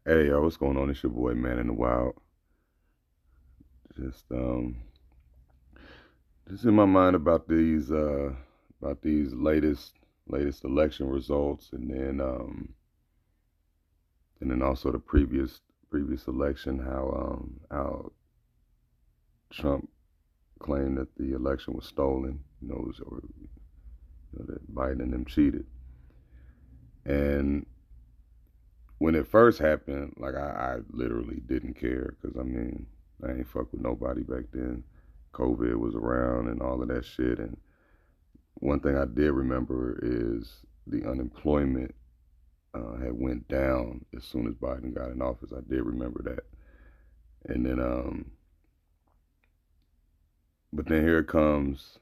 Hey, yo, what's going on? It's your boy, Man in the Wild. Just, just in my mind about these latest election results, and then also the previous election, how Trump claimed that the election was stolen, or that Biden and them cheated. And when it first happened, like I literally didn't care because I ain't fuck with nobody back then. COVID was around and all of that shit. And one thing I did remember is the unemployment had went down as soon as Biden got in office. I did remember that. And then, but then here comes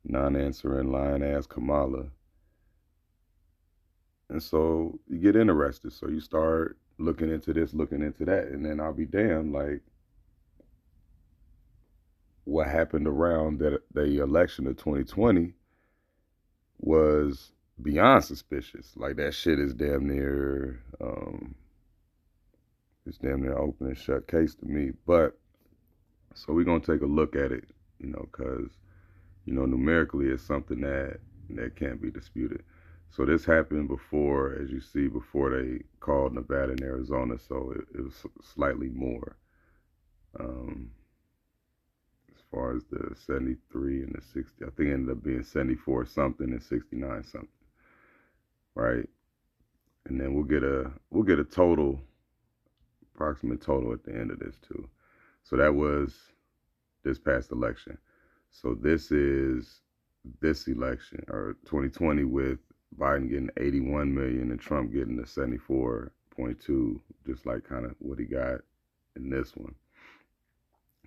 non-answering lying ass Kamala. And so you get interested. So you start looking into this, looking into that, and then I'll be damned, like what happened around that the election of 2020 was beyond suspicious. Like that shit is damn near it's damn near open and shut case to me. But so we're gonna take a look at it, because numerically it's something that can't be disputed. So this happened before, as you see, before they called Nevada and Arizona. So it was slightly more, um, as far as the 73 and the 60. I think it ended up being 74 something and 69 something, right? And then we'll get a total, approximate total at the end of this too. So that was this past election. So this is this election or 2020 with Biden getting 81 million and Trump getting the 74.2, just like kind of what he got in this one.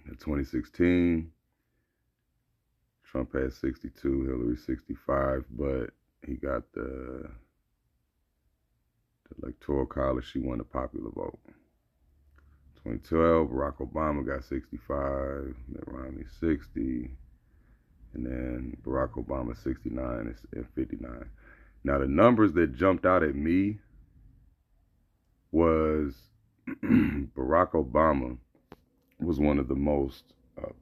In 2016, Trump had 62, Hillary 65, but he got the electoral college. She won the popular vote. 2012, Barack Obama got 65, Mitt Romney 60, and then Barack Obama 69 and 59. Now the numbers that jumped out at me was Barack Obama was one of the most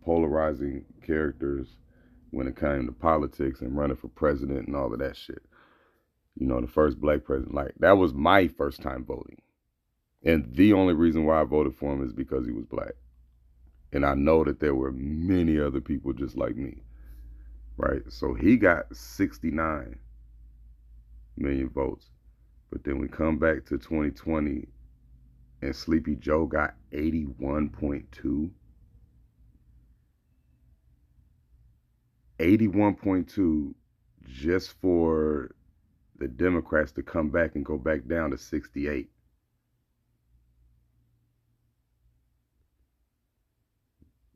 polarizing characters when it came to politics and running for president and all of that shit. The first black president. Like that was my first time voting. And the only reason why I voted for him is because he was black. And I know that there were many other people just like me, right? So he got 69 million votes. But then we come back to 2020 and Sleepy Joe got 81.2. 81.2 just for the Democrats to come back and go back down to 68.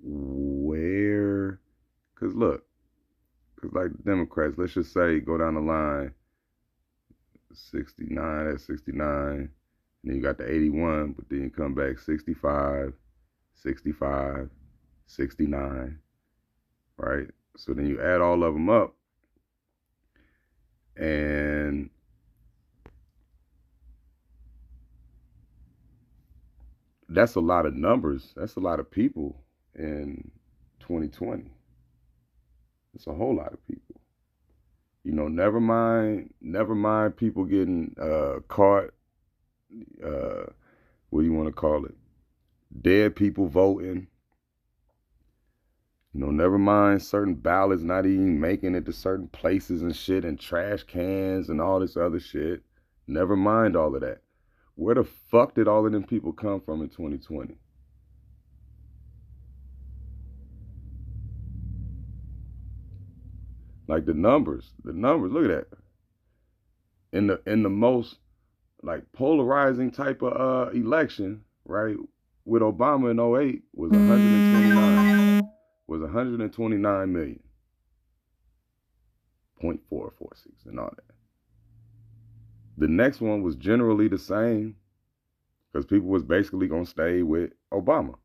Where? Because look, because like the Democrats, let's just say go down the line 69 at 69, and then you got the 81, but then you come back 65, 65, 69, right? So then you add all of them up, and that's a lot of numbers. That's a lot of people in 2020. It's a whole lot of people. Never mind people getting caught. What do you want to call it? Dead people voting. Never mind certain ballots not even making it to certain places and shit, and trash cans and all this other shit. Never mind all of that. Where the fuck did all of them people come from in 2020? Like the numbers. Look at that. In the most like polarizing type of election, right? With Obama in '08 was 129 million, 0.446 and all that. The next one was generally the same because people was basically gonna stay with Obama.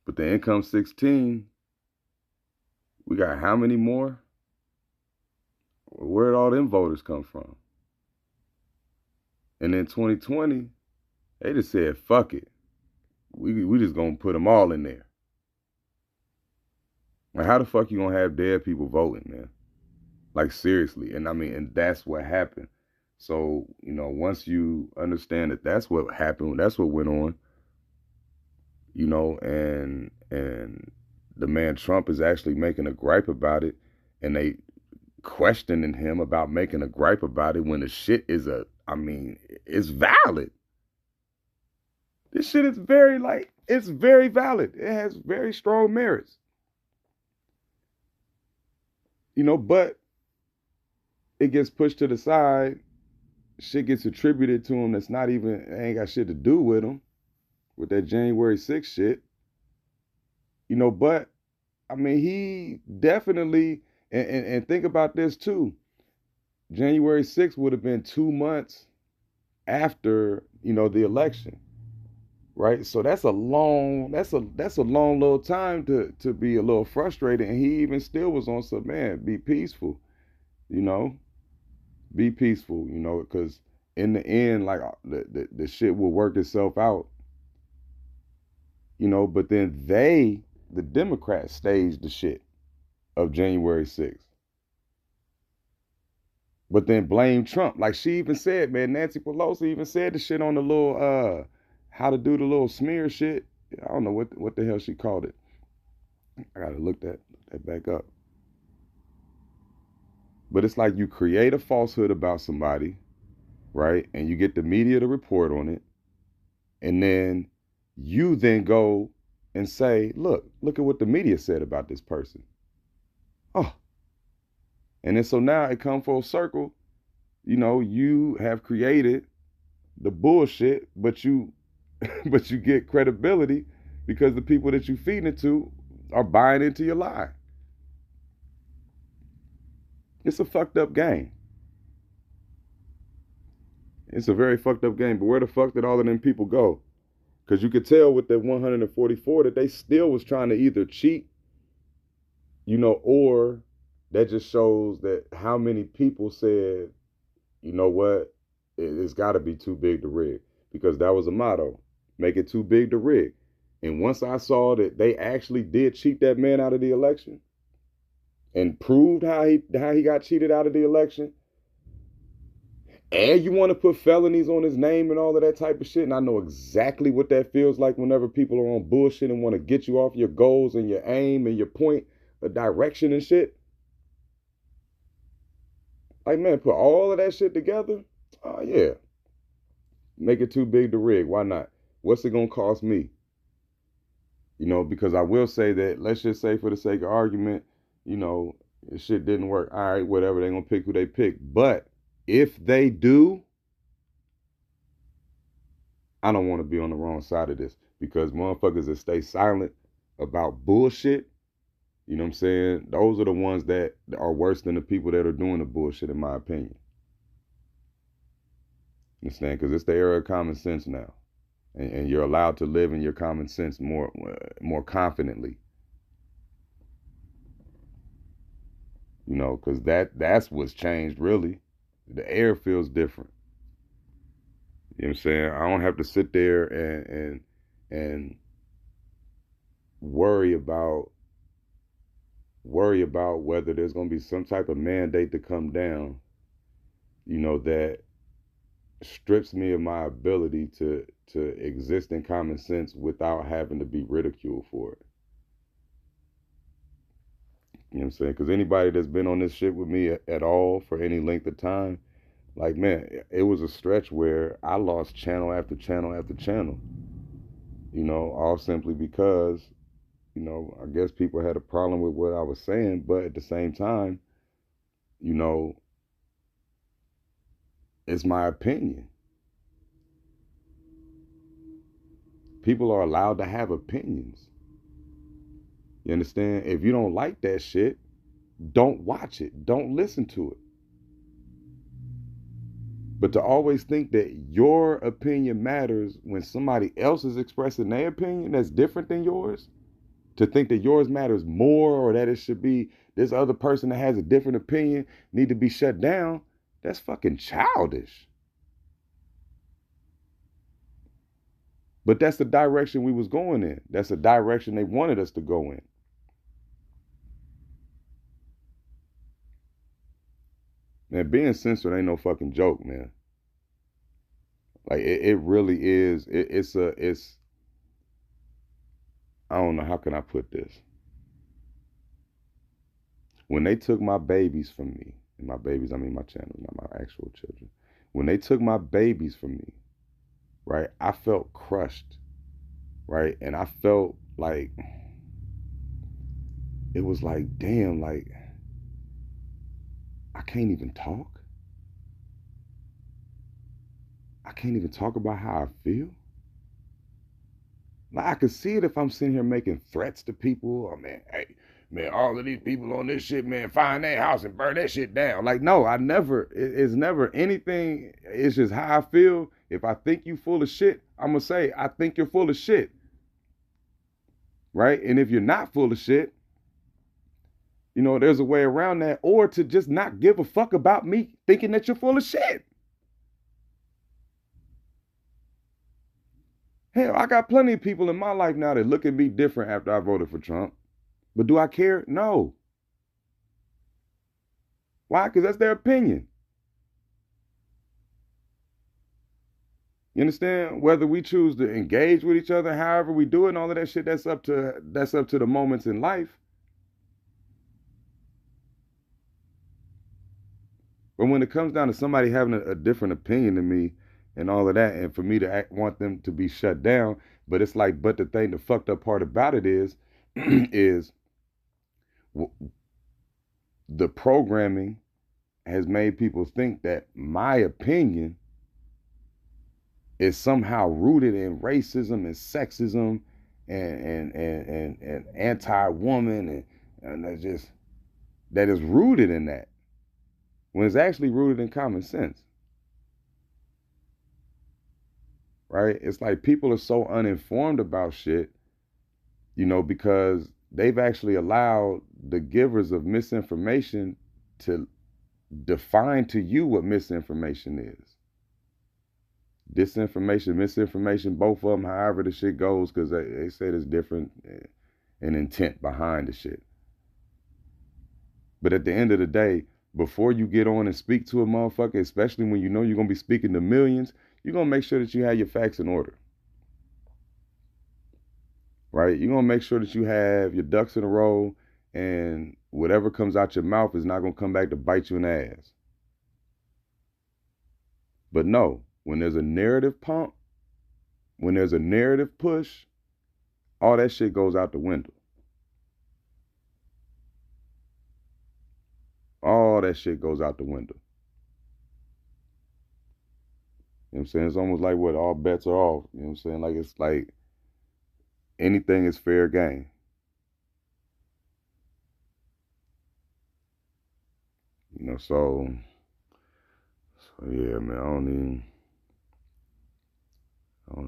But the income 16, we got how many more? Where'd all them voters come from? And in 2020, they just said, fuck it. We just gonna put them all in there. Like, how the fuck you gonna have dead people voting, man? Like, seriously. And I mean, and that's what happened. So, you know, once you understand that that's what happened, that's what went on, you know, and the man Trump is actually making a gripe about it, and they questioning him about making a gripe about it when the shit is it's valid. This shit is it's very valid. It has very strong merits. You know, but it gets pushed to the side. Shit gets attributed to him that's not even, ain't got shit to do with him, with that January 6th shit. You know, but, I mean, he definitely, and think about this too. January 6th would have been 2 months after, you know, the election. Right? So that's a long little time to be a little frustrated. And he even still was on some, man, be peaceful, you know, be peaceful, you know, because in the end, like the shit will work itself out, you know. But then the Democrats staged the shit of January 6th. But then blame Trump. Like she even said, man, Nancy Pelosi even said the shit on the little how to do the little smear shit. I don't know what the hell she called it. I gotta look that back up. But it's like you create a falsehood about somebody, right? And you get the media to report on it. And then you then go and say, look at what the media said about this person. Oh. And then so now it come full circle. You know, you have created the bullshit, but you get credibility because the people that you feed it to are buying into your lie. It's a fucked up game. It's a very fucked up game. But where the fuck did all of them people go? Because you could tell with the 144 that they still was trying to either cheat, you know, or that just shows that how many people said, you know what, it's got to be too big to rig. Because that was a motto. Make it too big to rig. And once I saw that they actually did cheat that man out of the election and proved how he got cheated out of the election, and you want to put felonies on his name and all of that type of shit, and I know exactly what that feels like whenever people are on bullshit and want to get you off your goals and your aim and your point of direction and shit. Like, man, put all of that shit together. Oh, yeah. Make it too big to rig. Why not? What's it going to cost me? You know, because I will say that, let's just say for the sake of argument, you know, shit didn't work. All right, whatever. They're going to pick who they pick. But if they do, I don't want to be on the wrong side of this, because motherfuckers that stay silent about bullshit, you know what I'm saying? Those are the ones that are worse than the people that are doing the bullshit, in my opinion. Understand? Because it's the era of common sense now. And you're allowed to live in your common sense more confidently. You know, because that's what's changed, really. The air feels different. You know what I'm saying? I don't have to sit there and worry about whether there's going to be some type of mandate to come down, you know, that strips me of my ability to exist in common sense without having to be ridiculed for it. You know what I'm saying? Because anybody that's been on this shit with me at all for any length of time, like, man, it was a stretch where I lost channel after channel after channel, you know, all simply because, you know, I guess people had a problem with what I was saying, but at the same time, you know, it's my opinion. People are allowed to have opinions. You understand? If you don't like that shit, don't watch it. Don't listen to it. But to always think that your opinion matters when somebody else is expressing their opinion that's different than yours, to think that yours matters more, or that it should be this other person that has a different opinion need to be shut down, that's fucking childish. But that's the direction we was going in. That's the direction they wanted us to go in. Man, being censored ain't no fucking joke, man. Like it really is. It's I don't know how can I put this. When they took my babies from me, and my babies, I mean my channel, not my actual children. When they took my babies from me, right, I felt crushed, right? And I felt like it was like, damn, like I can't even talk. I can't even talk about how I feel. Like I could see it if I'm sitting here making threats to people. Oh man, hey, man, all of these people on this shit, man, find their house and burn that shit down. Like, no, I never, it's never anything. It's just how I feel. If I think you full of shit, I'm gonna say, I think you're full of shit. Right? And if you're not full of shit, you know, there's a way around that, or to just not give a fuck about me thinking that you're full of shit. Hell, I got plenty of people in my life now that look at me different after I voted for Trump. But do I care? No. Why? Because that's their opinion. You understand? Whether we choose to engage with each other, however we do it, and all of that shit, that's up to the moments in life. But when it comes down to somebody having a different opinion than me and all of that, and for me to want them to be shut down, but it's like, but the fucked up part about it is, is the programming has made people think that my opinion is somehow rooted in racism and sexism and anti-woman and that's just that is rooted in that when it's actually rooted in common sense. Right? It's like people are so uninformed about shit, you know, because they've actually allowed the givers of misinformation to define to you what misinformation is. Disinformation, misinformation, both of them, however the shit goes, because they say there's different an intent behind the shit. But at the end of the day, before you get on and speak to a motherfucker, especially when you know you're going to be speaking to millions, you're going to make sure that you have your facts in order. Right? You're going to make sure that you have your ducks in a row, and whatever comes out your mouth is not going to come back to bite you in the ass. But no, when there's a narrative pump, when there's a narrative push, all that shit goes out the window. All that shit goes out the window. You know what I'm saying? It's almost like what all bets are off. You know what I'm saying? Like it's like anything is fair game. You know, so yeah, man, I don't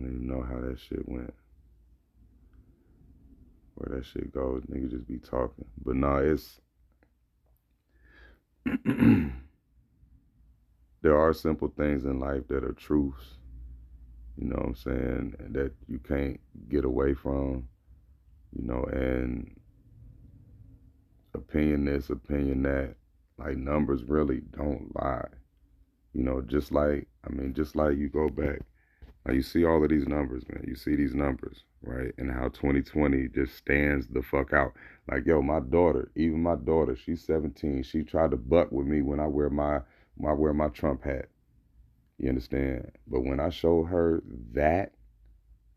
even know how that shit went. Where that shit goes, niggas just be talking. But no, it's there are simple things in life that are truths, you know what I'm saying, and that you can't get away from, you know, and opinion this, opinion that, like numbers really don't lie. You know, just like you go back, like you see all of these numbers, man. You see these numbers, right? And how 2020 just stands the fuck out. Like, yo, my daughter, even my daughter, she's 17. She tried to buck with me when I wear my Trump hat. You understand? But when I showed her that,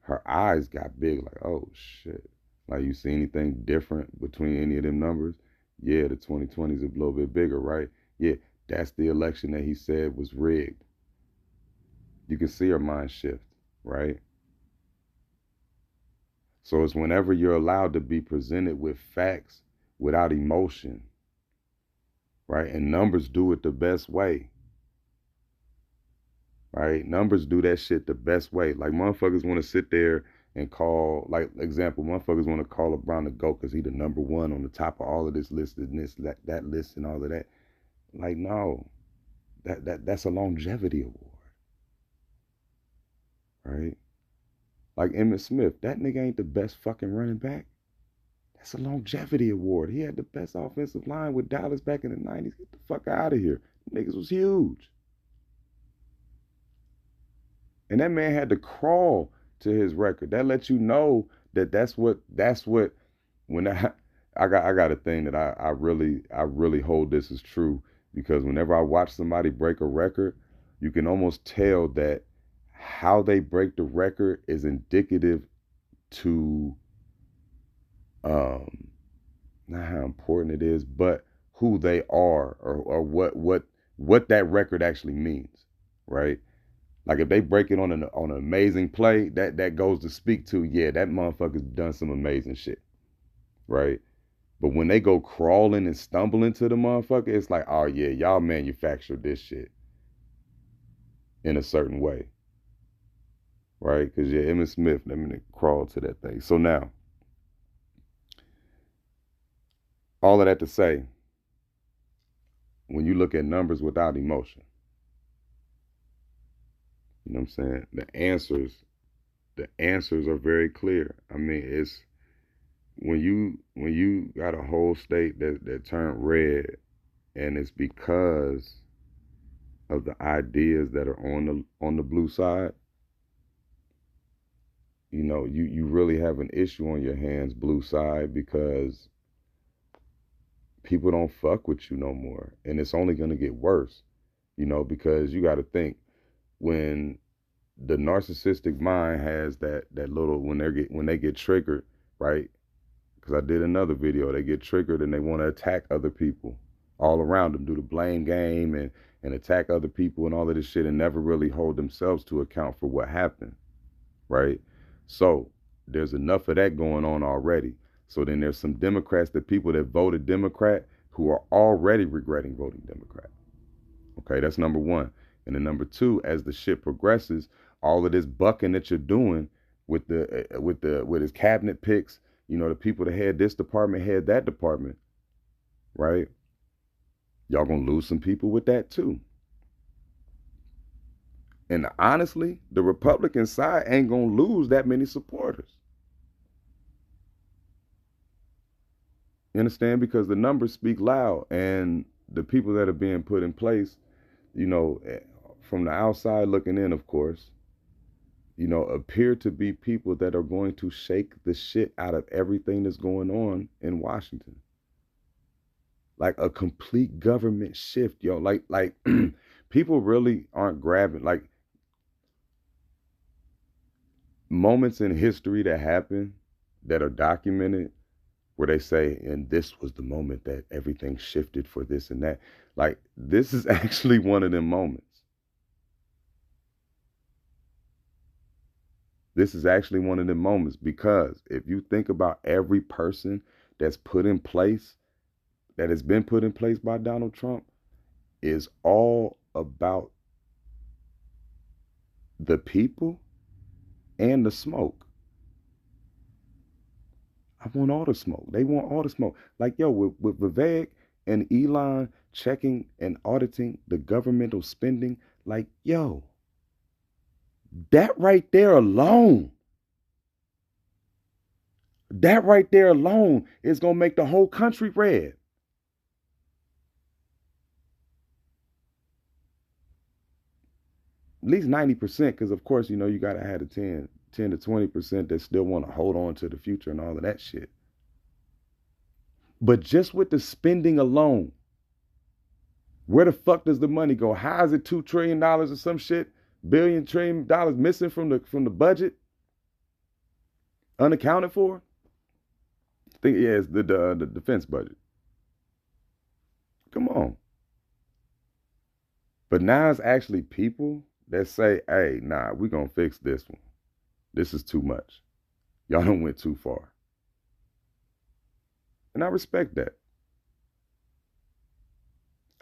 her eyes got big, like, oh shit. Like, you see anything different between any of them numbers? Yeah, the 2020 is a little bit bigger, right? Yeah, that's the election that he said was rigged. You can see her mind shift, right? So it's whenever you're allowed to be presented with facts without emotion, right? And numbers do it the best way, right? Numbers do that shit the best way. Like motherfuckers want to sit there and call, like example, motherfuckers want to call LeBron the GOAT because he the number one on the top of all of this list and this, that list and all of that. Like, no, that's a longevity award, right? Like Emmitt Smith, that nigga ain't the best fucking running back. That's a longevity award. He had the best offensive line with Dallas back in the 90s. Get the fuck out of here. Niggas was huge. And that man had to crawl to his record. That lets you know that that's what when I got a thing that I really hold this as true, because whenever I watch somebody break a record, you can almost tell that how they break the record is indicative to not how important it is, but who they are, or what that record actually means, right? Like if they break it on an amazing play, that goes to speak to, yeah, that motherfucker's done some amazing shit, right? But when they go crawling and stumbling to the motherfucker, it's like, oh yeah, y'all manufactured this shit in a certain way, right? Because yeah, Emmitt Smith, I mean, crawled to that thing. So now, all of that to say, when you look at numbers without emotion, you know what I'm saying? The answers are very clear. I mean, it's when you got a whole state that turned red, and it's because of the ideas that are on the blue side. You know, you really have an issue on your hands, blue side, because people don't fuck with you no more, and it's only gonna get worse. You know, because you got to think, when the narcissistic mind has that little, when they get triggered, right? Because I did another video, they get triggered and they want to attack other people all around them, do the blame game and attack other people and all of this shit, and never really hold themselves to account for what happened, right? So there's enough of that going on already. So then there's some Democrats, the people that voted Democrat, who are already regretting voting Democrat. Okay, that's number one. And then number two, as the shit progresses, all of this bucking that you're doing with his cabinet picks, you know, the people that had this department, had that department, right? Y'all gonna lose some people with that too. And honestly, the Republican side ain't gonna lose that many supporters. You understand? Because the numbers speak loud, and the people that are being put in place, you know, from the outside looking in, of course, you know, appear to be people that are going to shake the shit out of everything that's going on in Washington. Like a complete government shift, yo. Like people really aren't grabbing, like, moments in history that happen, that are documented, where they say, and this was the moment that everything shifted for this and that. Like, this is actually one of them moments. This is actually one of them moments, because if you think about every person that's put in place, that has been put in place by Donald Trump, is all about the people and the smoke. I want all the smoke. They want all the smoke. Like, yo, with Vivek and Elon checking and auditing the governmental spending, like, yo, that right there alone, is going to make the whole country red. At least 90%, because of course, you know, you got to have the 10 to 20% that still want to hold on to the future and all of that shit. But just with the spending alone, where the fuck does the money go? How is it $2 trillion or some shit? $1 trillion missing from the budget? Unaccounted for? I think, yeah, it's the defense budget. Come on. But now it's actually people that say, hey, nah, we're going to fix this one. This is too much. Y'all done went too far. And I respect that.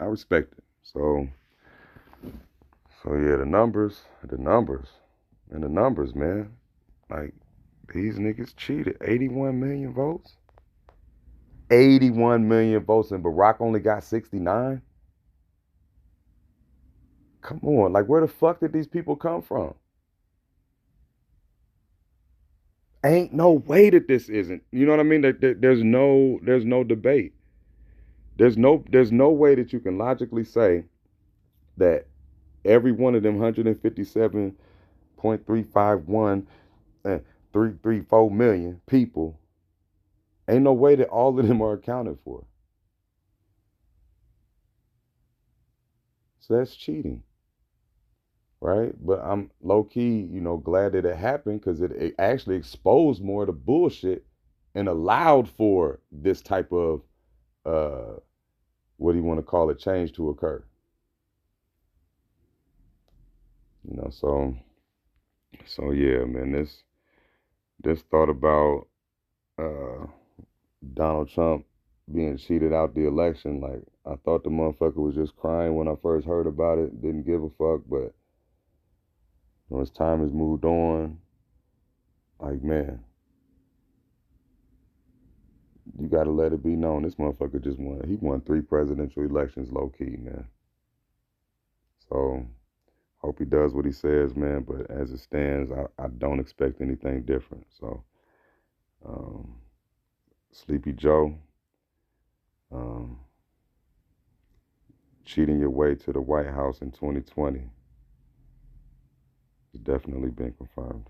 I respect it. So yeah, the numbers, man. Like, these niggas cheated. 81 million votes? 81 million votes, and Barack only got 69? Come on, like, where the fuck did these people come from? Ain't no way that this isn't. You know what I mean? There's no debate. There's no way that you can logically say that every one of them 157.351 and 334 million people, ain't no way that all of them are accounted for. So that's cheating, right? But I'm low key, glad that it happened because it actually exposed more of the bullshit and allowed for this type of uh what do you want to call it, change to occur. So yeah, man, this thought about uh Donald Trump being cheated out the election, like I thought the motherfucker was just crying when I first heard about it, didn't give a fuck, but as time has moved on, like man, you gotta let it be known this motherfucker just won. He won 3 presidential elections low key, man. So hope he does what he says, man. But as it stands, I don't expect anything different. So um, Sleepy Joe, um, cheating your way to the White House in 2020 has definitely been confirmed.